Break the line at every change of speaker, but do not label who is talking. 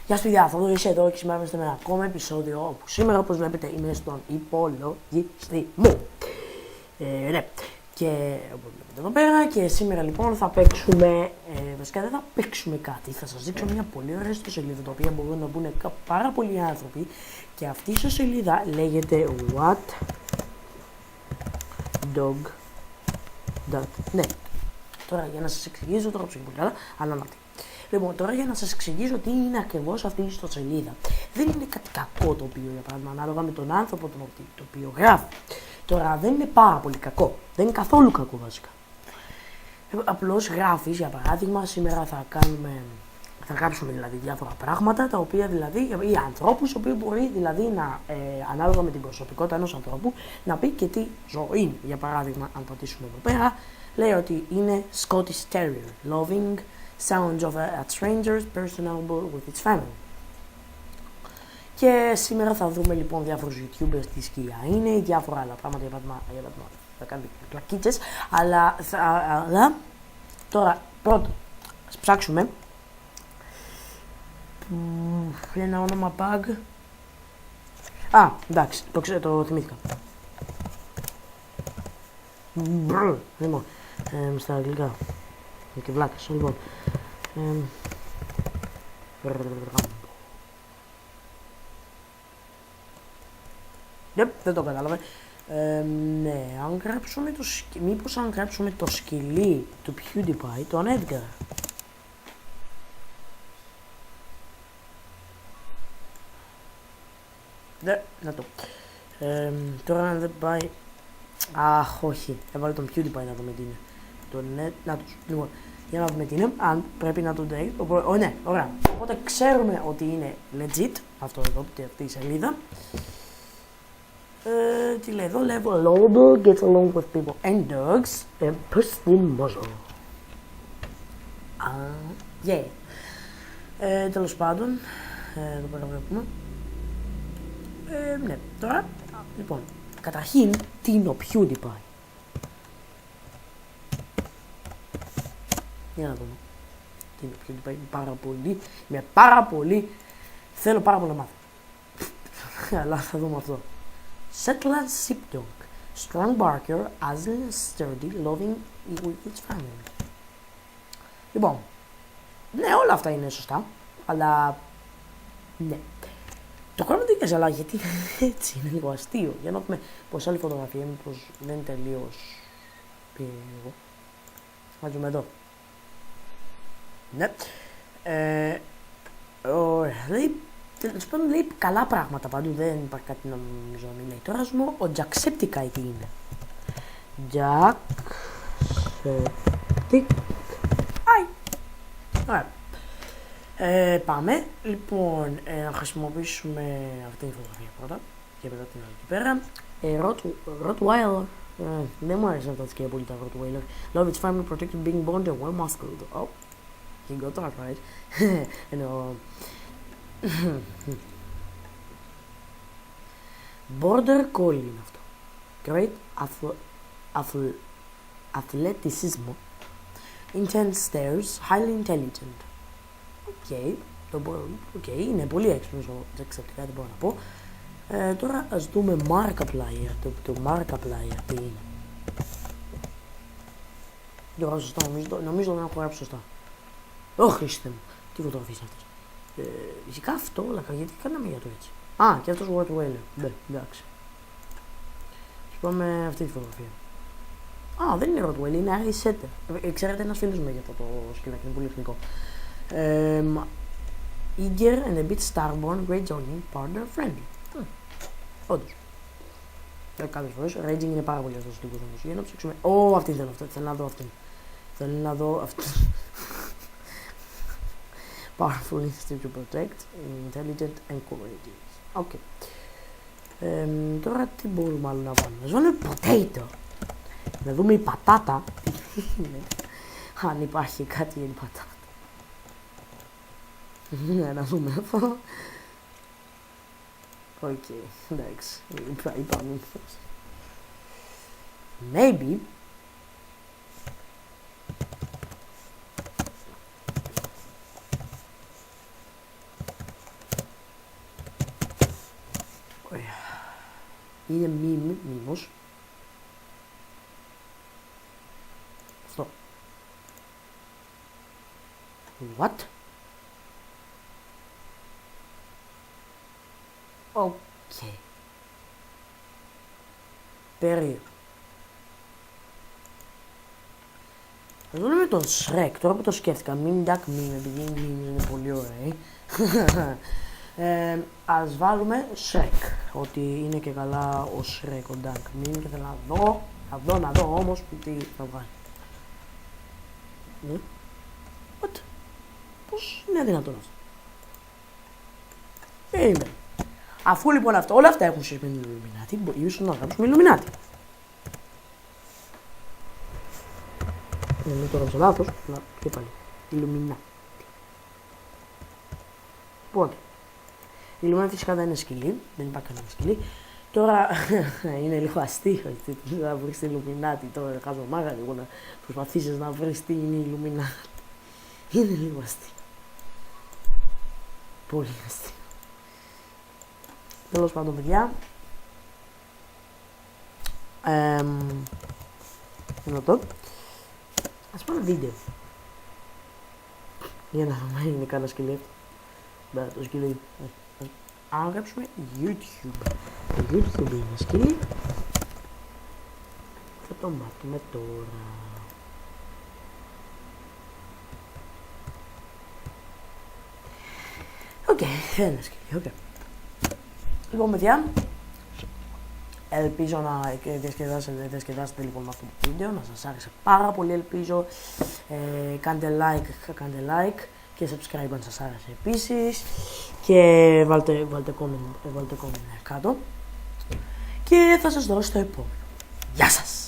Γεια σου παιδιά, θα είσαι εδώ και σήμερα είμαστε με ένα ακόμα επεισόδιο όπου σήμερα όπως βλέπετε είμαι στον υπολογιστή μου. Ναι, και όπως βλέπετε εδώ πέρα και σήμερα λοιπόν θα παίξουμε, βασικά δεν θα παίξουμε κάτι, θα σας δείξω μια πολύ ωραία ιστοσελίδα τα οποία μπορούν να μπουν πάρα πολλοί άνθρωποι και αυτή η ιστοσελίδα λέγεται whatdog.net. Τώρα για να σας εξηγήσω, τώρα ψυχή πολύ καλά, αλλά να. Λοιπόν, τώρα για να σας εξηγήσω τι είναι ακριβώς αυτή η ιστοσελίδα. Δεν είναι κάτι κακό το οποίο, για παράδειγμα, ανάλογα με τον άνθρωπο το οποίο γράφει. Τώρα δεν είναι πάρα πολύ κακό. Δεν είναι καθόλου κακό βασικά. Απλώς γράφεις, για παράδειγμα, σήμερα θα γράψουμε δηλαδή διάφορα πράγματα, τα οποία δηλαδή, ή ανθρώπους, οι οποίοι μπορεί δηλαδή να, ανάλογα με την προσωπικότητα ενός ανθρώπου, να πει και τι ζωή είναι. Για παράδειγμα, αν πατήσουμε εδώ πέρα, λέει ότι είναι Scottish Terrier, loving sounds of a stranger's personable with its family. Και σήμερα θα δούμε λοιπόν διάφορους YouTubers τι σκιά είναι, διάφορα άλλα πράγματα, για παράδειγμα θα κάνουμε πλακίτσες, αλλά τώρα πρώτα ας ψάξουμε ένα όνομα bug. Α, εντάξει, το θυμήθηκα. Λοιπόν, στα αγγλικά. Και βλάκας, λοιπόν. Δεν το κατάλαβε. Ναι, αν γράψουμε μήπως αν γράψουμε το σκυλί του PewDiePie, τον Edgar. Ναι, να το. Τώρα αν δεν πάει. Αχ, όχι. Έβαλε τον PewDiePie να δούμε τι είναι. Να το. Λοιπόν, για να δούμε τι είναι. Αν πρέπει να το date. Ναι, ωραία. Οπότε ξέρουμε ότι είναι legit. Αυτό εδώ, αυτή η σελίδα. Τι λέει εδώ, level loader, gets along with people and dogs, and pristine muzzle. Yeah. Τέλος πάντων, εδώ πέρα βλέπουμε. Ναι, τώρα, λοιπόν, καταρχήν, τι είναι ο PewDiePie. Για να δούμε. Τι είναι ο PewDiePie, θέλω πάρα πολύ να μάθω. Αλλά θα δούμε αυτό. Shetland sheepdog, strong barker, as sturdy, loving with its family. Λοιπόν, ναι, όλα αυτά είναι σωστά, αλλά ναι. Το κάνω δίκαια, αλλά γιατί είναι έτσι, είναι λίγο αστείο. Για να δούμε πως άλλη φωτογραφία, μήπως δεν είναι τελείως περίεργο. Βάζουμε εδώ. Ναι. Ωραία, τέλος πάντων λέει καλά πράγματα παντού, δεν υπάρχει κάτι να νομίζω να μην λέει. Τώρα ας πούμε ο Jacksepticeye τι είναι. Jacksepticeye. Ωραία. Πάμε. Λοιπόν, να χρησιμοποιήσουμε αυτή τη φωτογραφία πρώτα και μετά την άλλη εκεί πέρα. Rottweiler. Δεν μου αρέσει αυτά τα σκιά πολύ τα Rottweiler. Love its family, protected, being born, and well muscled. Oh, he got that right. Εννοώ. Border Collie είναι αυτό. Great athleticism, intense stares, highly intelligent. Οκ, είναι πολύ έξυπνος ο Jacksepticeye, δεν μπορώ να πω. Τώρα ας δούμε Markiplier, το Markiplier τι είναι. Δεν γράψω σωστά, νομίζω δεν έχω γράψει σωστά. Ω Χριστέ μου, τι φωτογραφίες είναι αυτές. Φυσικά αυτό όλα, γιατί κάναμε για το έτσι. Α, και αυτός ο Rottweiler. Ναι, εντάξει. Ας πάμε αυτή τη φωτογραφία. Α, δεν είναι Rottweiler, είναι Irish Setter. Ξέρετε, ένας φίλος μου για αυτό το σκυλάκι, είναι πολύ εθνικό. Eager and a bit starborn, great jogging, partner friendly. Όντως. Κάποιες φορές, raging είναι πάρα πολύ αυτός ο τύπος όμως. Για να ψάξουμε. Αυτή θέλω να δω αυτήν. Θέλω να δω αυτήν. Powerful instinct to protect, intelligent and courageous. Οκ. Τώρα τι μπορούμε άλλο να βάλουμε. Να βάλουμε potato. Να δούμε η πατάτα. Αν υπάρχει κάτι για την πατάτα. Να δούμε αυτό. Οκ, εντάξει. Είπαμε. Maybe. Είναι μήμος. Αυτό. What? Οκ. Περίεργο. Εδώ λέμε τον Shrek, τώρα που το σκέφτηκα, meme duck meme, επειδή είναι πολύ ωραίοι. Ας βάλουμε Shrek, ότι είναι και καλά ο Shrek, ο duck meme, και θέλω να δω όμως τι θα βγάλει. Ναι. What? Πώς είναι δυνατόν αυτό? Περίμενε. Αφού λοιπόν όλα αυτά έχουν σχέση με την Illuminati, ίσως να γράψουμε Illuminati. Δεν το έγραψα λάθος, αλλά και πάλι. Illuminati. Οπότε, η Illuminati φυσικά δεν είναι σκυλή, δεν υπάρχει κανένα σκυλή. Τώρα είναι λίγο αστείο να βρεις την Illuminati, τώρα χάζω μάγα λίγο να προσπαθήσεις να βρεις τι είναι η Illuminati. Είναι λίγο αστείο. Πολύ αστείο. Τέλος πάντων, παιδιά. Είναι αυτό. Ας πούμε ένα βίντεο. Για να δούμε αν είναι κανένα σκυλί. Ναι, το σκυλί. Αν γράψουμε YouTube. Το YouTube είναι σκυλί. Θα το μάθουμε τώρα. Οκ, δεν είναι σκυλί, οκ. Λοιπόν, παιδιά, ελπίζω να διασκεδάσετε λοιπόν με αυτό το βίντεο, να σας άρεσε πάρα πολύ, ελπίζω. Κάντε like και subscribe αν σας άρεσε επίσης, και βάλτε comment κάτω, και θα σας δώσω το επόμενο. Γεια σας!